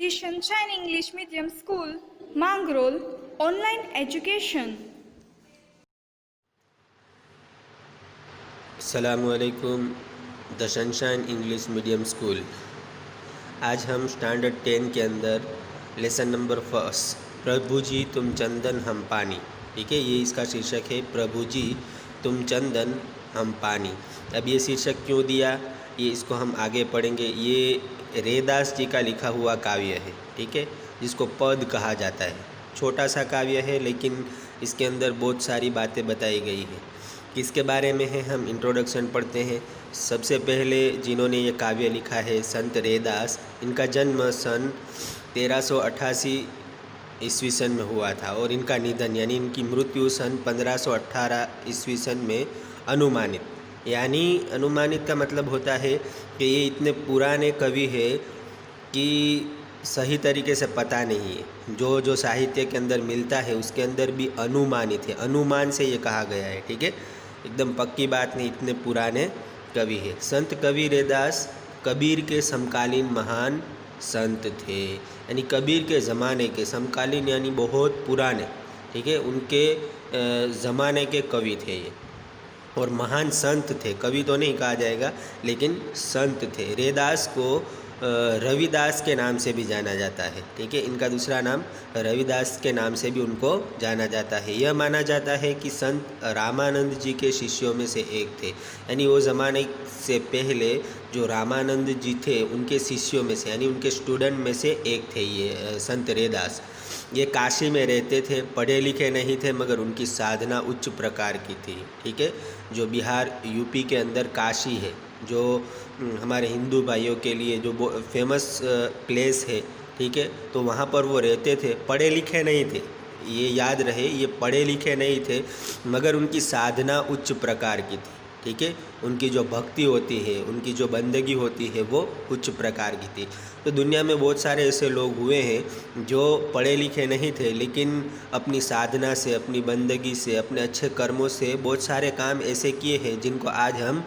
Sunshine English Medium School, Mangrol, online education. अस्सलामुअलैकुम the sunshine English medium school. आज हम standard 10 के अंदर लेसन नंबर फर्स्ट प्रभु जी तुम चंदन हम पानी, ठीक है, ये इसका शीर्षक है, प्रभु जी तुम चंदन हम पानी। अब ये शीर्षक क्यों दिया, ये इसको हम आगे पढ़ेंगे। ये रेदास जी का लिखा हुआ काव्य है, ठीक है, जिसको पद कहा जाता है। छोटा सा काव्य है लेकिन इसके अंदर बहुत सारी बातें बताई गई है। किसके बारे में है, हम इंट्रोडक्शन पढ़ते हैं। सबसे पहले जिन्होंने ये काव्य लिखा है संत रेदास, इनका जन्म सन 1388 ईस्वी सन में हुआ था और इनका निधन यानी इनकी मृत्यु सन 1518 ईस्वी सन में अनुमानित। यानी अनुमानित का मतलब होता है कि ये इतने पुराने कवि है कि सही तरीके से पता नहीं है। जो साहित्य के अंदर मिलता है उसके अंदर भी अनुमानित है, अनुमान से ये कहा गया है, ठीक है, एकदम पक्की बात नहीं, इतने पुराने कवि है। संत कबीर रेदास कबीर के समकालीन महान संत थे, यानी कबीर के ज़माने के, समकालीन यानी बहुत पुराने, ठीक है, उनके ज़माने के कवि थे ये, और महान संत थे। कवि तो नहीं कहा जाएगा लेकिन संत थे। रेदास को रविदास के नाम से भी जाना जाता है, ठीक है, इनका दूसरा नाम रविदास के नाम से भी उनको जाना जाता है। यह माना जाता है कि संत रामानंद जी के शिष्यों में से एक थे, यानी वो ज़माने से पहले जो रामानंद जी थे उनके शिष्यों में से, यानी उनके स्टूडेंट में से एक थे ये संत रेदास। ये काशी में रहते थे, पढ़े लिखे नहीं थे मगर उनकी साधना उच्च प्रकार की थी, ठीक है। जो बिहार यूपी के अंदर काशी है, जो हमारे हिंदू भाइयों के लिए जो फेमस प्लेस है, ठीक है, तो वहाँ पर वो रहते थे। पढ़े लिखे नहीं थे, ये याद रहे, ये पढ़े लिखे नहीं थे मगर उनकी साधना उच्च प्रकार की थी, ठीक है। उनकी जो भक्ति होती है, उनकी जो बंदगी होती है वो उच्च प्रकार की थी। तो दुनिया में बहुत सारे ऐसे लोग हुए हैं जो पढ़े लिखे नहीं थे लेकिन अपनी साधना से, अपनी बंदगी से, अपने अच्छे कर्मों से बहुत सारे काम ऐसे किए हैं जिनको आज हम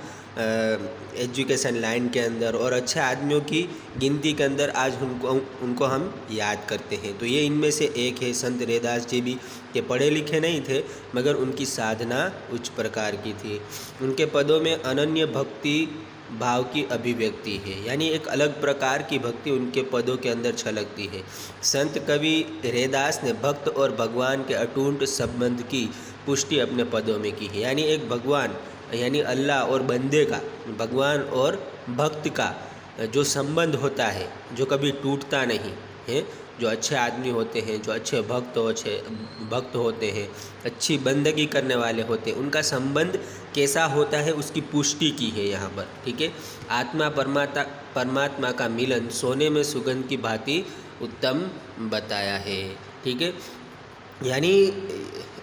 एजुकेशन लाइन के अंदर और अच्छे आदमियों की गिनती के अंदर आज उनको हम याद करते हैं। तो ये इनमें से एक है संत रेदास जी भी, के पढ़े लिखे नहीं थे मगर उनकी साधना उच्च प्रकार की थी। उनके पदों में अनन्य भक्ति भाव की अभिव्यक्ति है, यानी एक अलग प्रकार की भक्ति उनके पदों के अंदर छलकती है। संत कवि रेदास ने भक्त और भगवान के अटूट संबंध की पुष्टि अपने पदों में की है, यानी एक भगवान यानी अल्लाह और बंदे का, भगवान और भक्त का जो संबंध होता है जो कभी टूटता नहीं है। जो अच्छे आदमी होते हैं, जो अच्छे भक्त होते हैं, अच्छी बंदगी करने वाले होते हैं, उनका संबंध कैसा होता है उसकी पुष्टि की है यहाँ पर, ठीक है। आत्मा परमात्मा का मिलन सोने में सुगंध की भांति उत्तम बताया है, ठीक है। यानी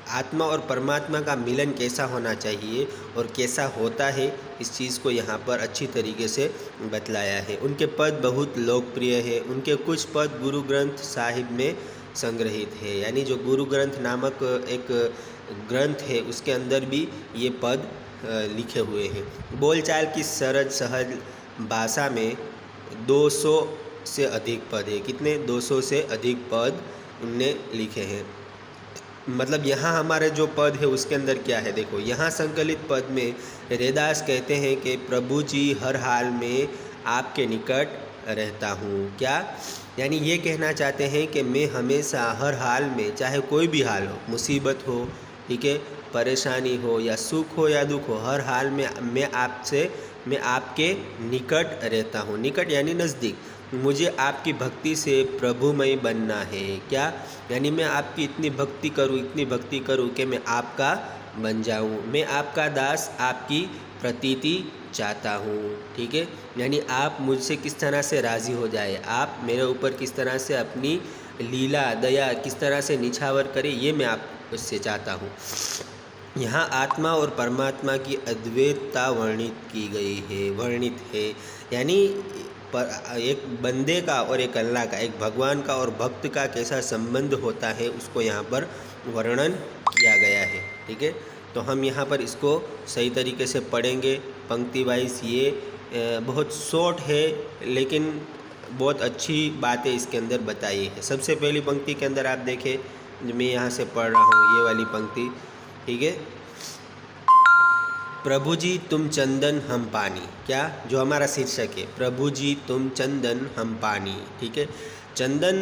आत्मा और परमात्मा का मिलन कैसा होना चाहिए और कैसा होता है, इस चीज़ को यहाँ पर अच्छी तरीके से बतलाया है। उनके पद बहुत लोकप्रिय है। उनके कुछ पद गुरु ग्रंथ साहिब में संग्रहित है, यानी जो गुरु ग्रंथ नामक एक ग्रंथ है उसके अंदर भी ये पद लिखे हुए हैं। बोलचाल की सरल सहज भाषा में 200 से अधिक पद है। कितने? 200 से अधिक पद उनने लिखे हैं। मतलब यहाँ हमारे जो पद है उसके अंदर क्या है, देखो यहाँ संकलित पद में रेदास कहते हैं कि प्रभु जी हर हाल में आपके निकट रहता हूँ। क्या? यानी ये कहना चाहते हैं कि मैं हमेशा हर हाल में, चाहे कोई भी हाल हो, मुसीबत हो, ठीक है, परेशानी हो या सुख हो या दुख हो, हर हाल में मैं आपके निकट रहता हूँ। निकट यानी नज़दीक। मुझे आपकी भक्ति से प्रभुमय बनना है। क्या? यानी मैं आपकी इतनी भक्ति करूं कि मैं आपका बन जाऊं। मैं आपका दास, आपकी प्रतीति चाहता हूं, ठीक है। यानी आप मुझसे किस तरह से राज़ी हो जाए, आप मेरे ऊपर किस तरह से अपनी लीला दया किस तरह से निछावर करें, ये मैं आपसे चाहता हूँ। यहाँ आत्मा और परमात्मा की अद्वैतता वर्णित है, यानी एक बंदे का और एक अल्लाह का, एक भगवान का और भक्त का कैसा संबंध होता है उसको यहाँ पर वर्णन किया गया है, ठीक है। तो हम यहाँ पर इसको सही तरीके से पढ़ेंगे पंक्ति वाइज। ये बहुत शॉर्ट है लेकिन बहुत अच्छी बातें इसके अंदर बताई है। सबसे पहली पंक्ति के अंदर आप देखें, जो मैं यहाँ से पढ़ रहा हूँ, ये वाली पंक्ति, ठीक है। प्रभु जी तुम चंदन हम पानी, क्या, जो हमारा शीर्षक है, प्रभु जी तुम चंदन हम पानी, ठीक है। चंदन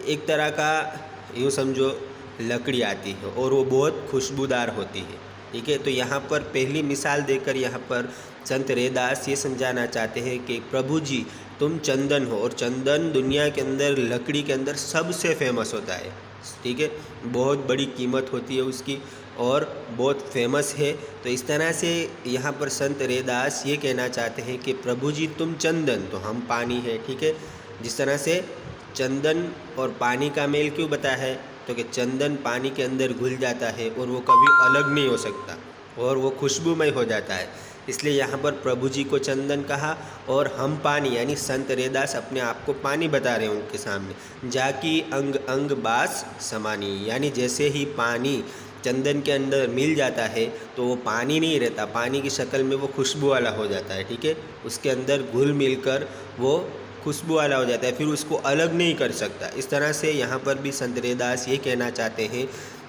एक तरह का यूँ समझो लकड़ी आती है और वो बहुत खुशबूदार होती है, ठीक है। तो यहाँ पर पहली मिसाल देकर यहाँ पर संत रैदास ये समझाना चाहते हैं कि प्रभु जी तुम चंदन हो, और चंदन दुनिया के अंदर लकड़ी के अंदर सबसे फेमस होता है, ठीक है। बहुत बड़ी कीमत होती है उसकी और बहुत फेमस है। तो इस तरह से यहाँ पर संत रैदास ये कहना चाहते हैं कि प्रभु जी तुम चंदन तो हम पानी है, ठीक है। जिस तरह से चंदन और पानी का मेल क्यों बताया है, तो कि चंदन पानी के अंदर घुल जाता है और वो कभी अलग नहीं हो सकता और वो खुशबूमय हो जाता है, इसलिए यहाँ पर प्रभु जी को चंदन कहा। और हम पानी यानी संत रैदास अपने आप को पानी बता रहे हैं उनके सामने। जाकी अंग अंग बास समानी, यानी जैसे ही पानी चंदन के अंदर मिल जाता है तो वो पानी नहीं रहता, पानी की शक्ल में वो खुशबू वाला हो जाता है, ठीक है। उसके अंदर घुल मिलकर वो खुशबू वाला हो जाता है, फिर उसको अलग नहीं कर सकता। इस तरह से यहाँ पर भी संत रैदास ये कहना चाहते हैं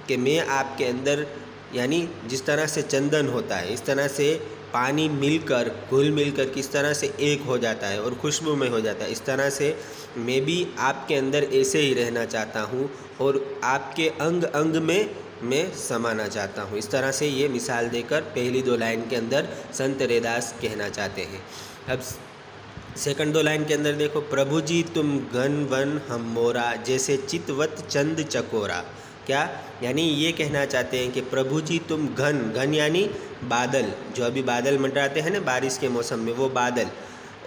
कि मैं आपके अंदर, यानी जिस तरह से चंदन होता है इस तरह से पानी मिलकर घुल मिलकर किस तरह से एक हो जाता है और खुशबू में हो जाता है, इस तरह से मैं भी आपके अंदर ऐसे ही रहना चाहता हूँ और आपके अंग अंग में मैं समाना चाहता हूँ। इस तरह से ये मिसाल देकर पहली 2 लाइन के अंदर संत रैदास कहना चाहते हैं। अब सेकंड 2 लाइन के अंदर देखो, प्रभु जी तुम घन वन हम मोरा, जैसे चितवत चंद चकोरा, क्या, यानी ये कहना चाहते हैं कि प्रभु जी तुम घन, घन यानी बादल, जो अभी बादल मंडराते हैं ना बारिश के मौसम में, वो बादल,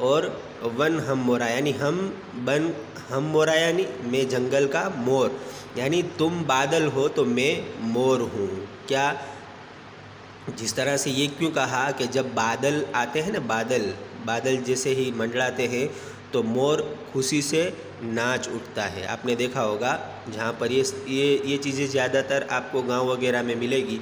और वन हम मोरा यानी हम वन, हम मोरा यानी मैं जंगल का मोर, यानी तुम बादल हो तो मैं मोर हूँ, क्या। जिस तरह से ये क्यों कहा कि जब बादल आते हैं ना, बादल बादल जैसे ही मंडराते हैं तो मोर खुशी से नाच उठता है। आपने देखा होगा जहाँ पर ये चीज़ें ज़्यादातर आपको गांव वगैरह में मिलेगी,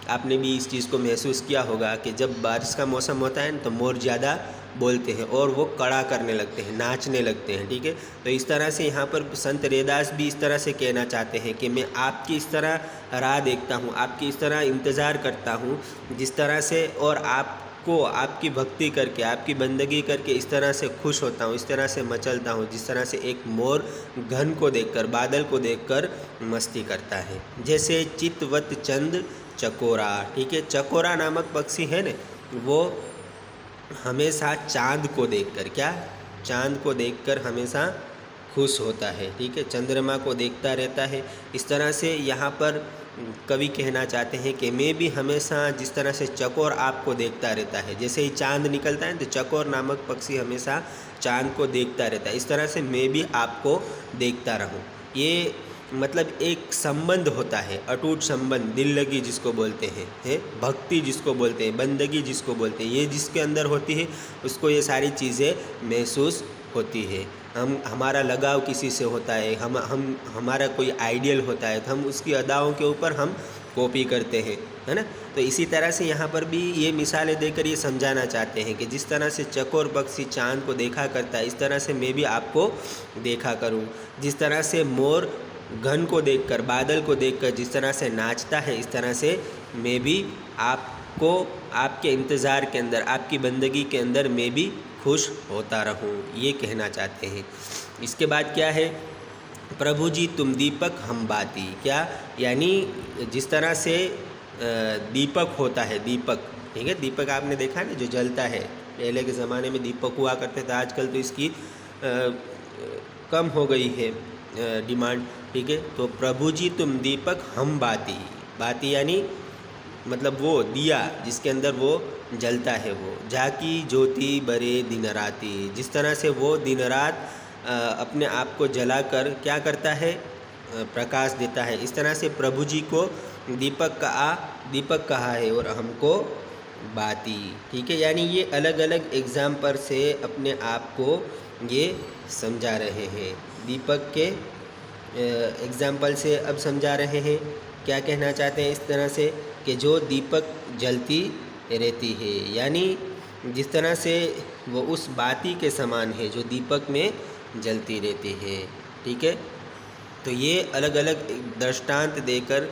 आपने भी इस चीज़ को महसूस किया होगा कि जब बारिश का मौसम होता है ना तो मोर ज़्यादा बोलते हैं और वो कड़ा करने लगते हैं, नाचने लगते हैं, ठीक है। तो इस तरह से यहाँ पर संत रैदास भी इस तरह से कहना चाहते हैं कि मैं आपकी इस तरह राह देखता हूँ, आपकी इस तरह इंतज़ार करता हूँ, जिस तरह से, और आपको आपकी भक्ति करके, आपकी बंदगी करके इस तरह से खुश होता हूँ, इस तरह से मचलता हूँ, जिस तरह से एक मोर घन को देखकर, बादल को देखकर मस्ती करता है। जैसे चितवत चंद चकोरा, ठीक है। चकोरा नामक पक्षी है ना, वो हमेशा चाँद को देखकर, क्या, चाँद को देखकर हमेशा खुश होता है, ठीक है। चंद्रमा को देखता रहता है। इस तरह से यहाँ पर कवि कहना चाहते हैं कि मैं भी हमेशा जिस तरह से चकोर आपको देखता रहता है, जैसे ही चाँद निकलता है तो चकोर नामक पक्षी हमेशा चाँद को देखता रहता है, इस तरह से मैं भी आपको देखता रहूं। ये मतलब एक संबंध होता है, अटूट संबंध, दिल लगी जिसको बोलते हैं, भक्ति जिसको बोलते हैं, बंदगी जिसको बोलते हैं, ये जिसके अंदर होती है उसको ये सारी चीज़ें महसूस होती है। हमारा लगाव किसी से होता है, हमारा कोई आइडियल होता है तो हम उसकी अदाओं के ऊपर हम कॉपी करते हैं, है ना। तो इसी तरह से यहाँ पर भी ये मिसालें देकर ये समझाना चाहते हैं कि जिस तरह से चकोर पक्षी चाँद को देखा करता है, इस तरह से मैं भी आपको देखा करूँ। जिस तरह से मोर घन को देखकर, बादल को देखकर जिस तरह से नाचता है, इस तरह से मैं भी आपको आपके इंतज़ार के अंदर, आपकी बंदगी के अंदर मैं भी खुश होता रहूं, ये कहना चाहते हैं। इसके बाद क्या है, प्रभु जी तुम दीपक हम बाती, क्या, यानी जिस तरह से दीपक होता है, दीपक, ठीक है। दीपक आपने देखा ना जो जलता है, पहले के ज़माने में दीपक हुआ करते थे, आजकल तो इसकी कम हो गई है डिमांड, ठीक है। तो प्रभु जी तुम दीपक हम बाती, बाती यानी मतलब वो दिया जिसके अंदर वो जलता है, वो जाकी ज्योति बरे दिन राती, जिस तरह से वो दिन रात अपने आप को जलाकर क्या करता है, प्रकाश देता है। इस तरह से प्रभु जी को दीपक कहा है और हमको बाती, ठीक है। यानी ये अलग अलग एग्जाम्पल से अपने आप को ये समझा रहे हैं। दीपक के एग्जाम्पल से अब समझा रहे हैं, क्या कहना चाहते हैं इस तरह से कि जो दीपक जलती रहती है, यानी जिस तरह से वो उस बाती के समान है जो दीपक में जलती रहती है। ठीक है, तो ये अलग अलग दृष्टांत देकर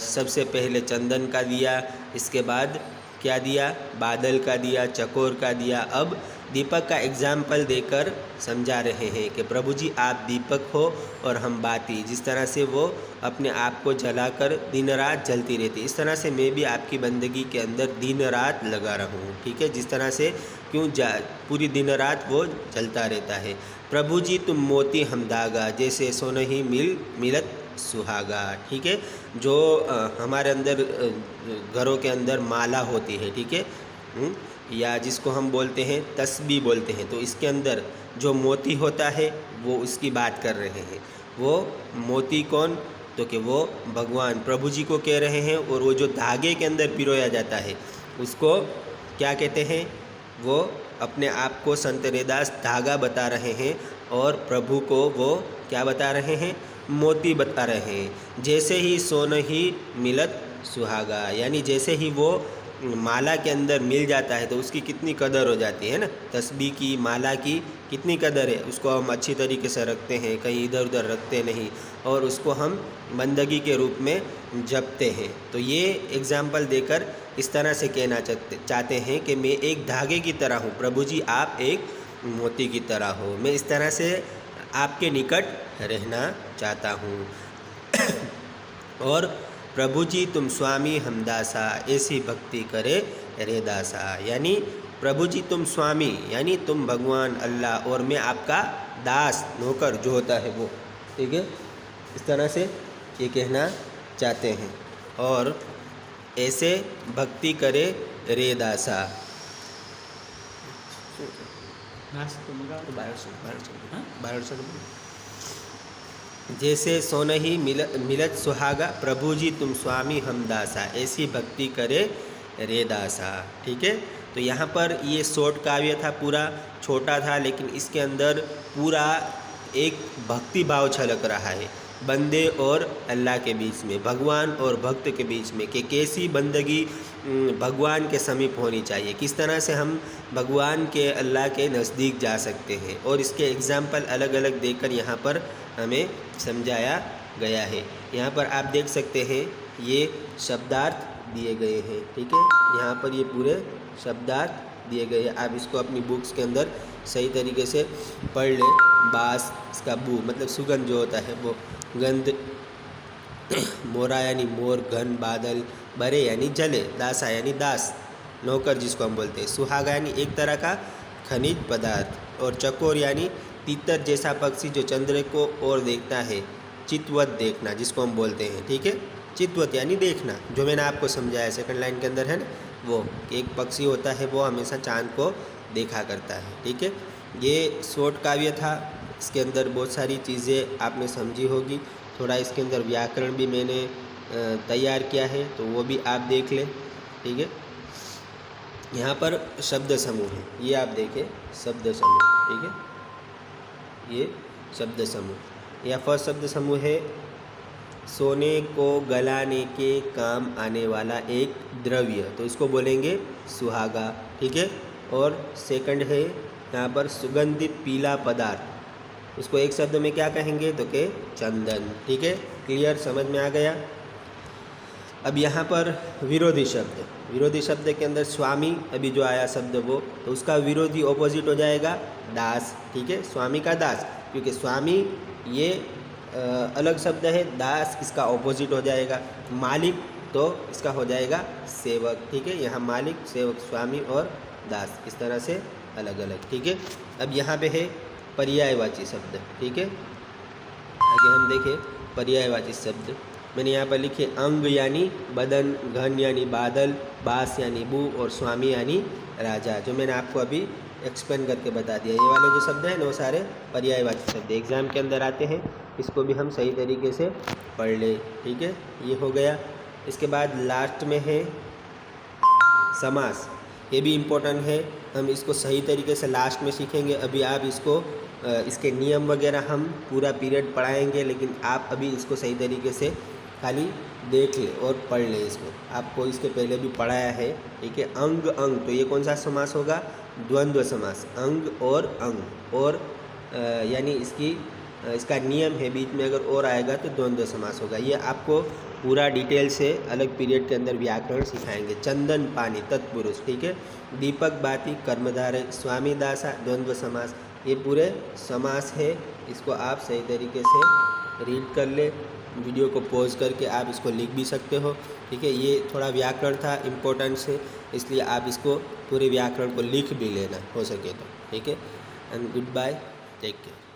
सबसे पहले चंदन का दिया, इसके बाद क्या दिया, बादल का दिया, चकोर का दिया। अब दीपक का एग्जाम्पल देकर समझा रहे हैं कि प्रभु जी आप दीपक हो और हम बाती। जिस तरह से वो अपने आप को जलाकर दिन रात जलती रहती, इस तरह से मैं भी आपकी बंदगी के अंदर दिन रात लगा रहा हूँ। ठीक है, जिस तरह से पूरी दिन रात वो जलता रहता है। प्रभु जी तुम मोती हम धागा, जैसे सोनहि मिलत सुहागा। ठीक है, जो हमारे अंदर घरों के अंदर माला होती है, ठीक है, या जिसको हम बोलते हैं तस्बीह बोलते हैं, तो इसके अंदर जो मोती होता है वो उसकी बात कर रहे हैं। वो मोती कौन, तो कि वो भगवान प्रभु जी को कह रहे हैं। और वो जो धागे के अंदर पिरोया जाता है उसको क्या कहते हैं, वो अपने आप को संत रैदास धागा बता रहे हैं और प्रभु को वो क्या बता रहे हैं, मोती बता रहे हैं। जैसे ही सोनहि मिलत सुहागा, यानी जैसे ही वो माला के अंदर मिल जाता है तो उसकी कितनी कदर हो जाती है ना। तस्बीह की, माला की कितनी कदर है, उसको हम अच्छी तरीके से रखते हैं, कहीं इधर उधर रखते नहीं, और उसको हम बंदगी के रूप में जपते हैं। तो ये एग्जाम्पल देकर इस तरह से कहना चाहते हैं कि मैं एक धागे की तरह हूँ, प्रभु जी आप एक मोती की तरह हो, मैं इस तरह से आपके निकट रहना चाहता हूँ। और प्रभु जी तुम स्वामी हम दासा, ऐसी भक्ति करे रे दासा। यानी प्रभु जी तुम स्वामी, यानी तुम भगवान अल्लाह और मैं आपका दास, नौकर जो होता है वो। ठीक है, इस तरह से ये कहना चाहते हैं। और ऐसे भक्ति करे रे दासा। जैसे सोनहि मिलत सुहागा, प्रभु जी तुम स्वामी हम दासा, ऐसी भक्ति करे रे दासा। ठीक है, तो यहाँ पर ये शॉर्ट काव्य था, पूरा छोटा था, लेकिन इसके अंदर पूरा एक भक्ति भाव छलक रहा है बंदे और अल्लाह के बीच में, भगवान और भक्त के बीच में, कि कैसी बंदगी भगवान के समीप होनी चाहिए, किस तरह से हम भगवान के, अल्लाह के नज़दीक जा सकते हैं। और इसके एग्जाम्पल अलग अलग देकर यहाँ पर हमें समझाया गया है। यहाँ पर आप देख सकते हैं ये शब्दार्थ दिए गए हैं। ठीक है, यहाँ पर ये पूरे शब्दार्थ दिए गए हैं। आप इसको अपनी बुक्स के अंदर सही तरीके से पढ़ लें। बास, इसका बू मतलब सुगंध जो होता है वो, गंध, मोरा यानी मोर, घन बादल, बरे यानी जले, दासा यानी दास, नौकर जिसको हम बोलते हैं, सुहागा यानी एक तरह का खनिज पदार्थ, और चकोर यानी तीतर जैसा पक्षी जो चंद्र को और देखता है, चितवत देखना जिसको हम बोलते हैं। ठीक है, चितवत यानी देखना, जो मैंने आपको समझाया सेकंड लाइन के अंदर है ना, वो एक पक्षी होता है वो हमेशा चांद को देखा करता है। ठीक है, ये शॉर्ट काव्य था, इसके अंदर बहुत सारी चीज़ें आपने समझी होगी। थोड़ा इसके अंदर व्याकरण भी मैंने तैयार किया है, तो वो भी आप देख लें। ठीक है, यहाँ पर शब्द समूह है, ये आप देखें शब्द समूह। ठीक है, ये शब्द समूह, या फर्स्ट शब्द समूह है सोने को गलाने के काम आने वाला एक द्रव्य, तो इसको बोलेंगे सुहागा। ठीक है, और सेकंड है यहाँ पर सुगंधित पीला पदार्थ, उसको एक शब्द में क्या कहेंगे, तो के चंदन। ठीक है, क्लियर, समझ में आ गया। अब यहाँ पर विरोधी शब्द, विरोधी शब्द के अंदर स्वामी अभी जो आया शब्द वो, तो उसका विरोधी ऑपोजिट हो जाएगा दास। ठीक है, स्वामी का दास, क्योंकि स्वामी ये अलग शब्द है, दास इसका ऑपोजिट हो जाएगा, मालिक तो इसका हो जाएगा सेवक। ठीक है, यहाँ मालिक, सेवक, स्वामी और दास इस तरह से अलग अलग। ठीक है, अब यहाँ पे है पर्यायवाची शब्द। ठीक है, आगे हम देखें पर्यायवाची शब्द, मैंने यहाँ पर लिखे अंग यानी बदन, घन यानी बादल, बास यानी बू, और स्वामी यानी राजा, जो मैंने आपको अभी एक्सप्लेन करके बता दिया। ये वाले जो शब्द हैं ना वो सारे पर्यायवाची शब्द एग्ज़ाम के अंदर आते हैं, इसको भी हम सही तरीके से पढ़ लें। ठीक है, ये हो गया। इसके बाद लास्ट में है समास, ये भी इम्पोर्टेंट है, हम इसको सही तरीके से लास्ट में सीखेंगे। अभी आप इसको इसके नियम वगैरह हम पूरा पीरियड पढ़ाएंगे, लेकिन आप अभी इसको सही तरीके से खाली देख ले और पढ़ ले। इसको आपको इसके पहले भी पढ़ाया है। ठीक है, अंग अंग, तो ये कौन सा समास होगा, द्वंद्व समास, अंग और अंग, और यानी इसका नियम है, बीच में अगर और आएगा तो द्वंद्व समास होगा। ये आपको पूरा डिटेल से अलग पीरियड के अंदर व्याकरण सिखाएंगे। चंदन पानी तत्पुरुष, ठीक है। दीपक बाती कर्मधारय, स्वामी दासा द्वंद्व समास, ये पूरे समास है। इसको आप सही तरीके से रीड कर ले, वीडियो को पॉज करके आप इसको लिख भी सकते हो, ठीक है। ये थोड़ा व्याकरण था इम्पोर्टेंस है, इसलिए आप इसको पूरे व्याकरण को लिख भी लेना हो सके तो, ठीक है। And goodbye, take care.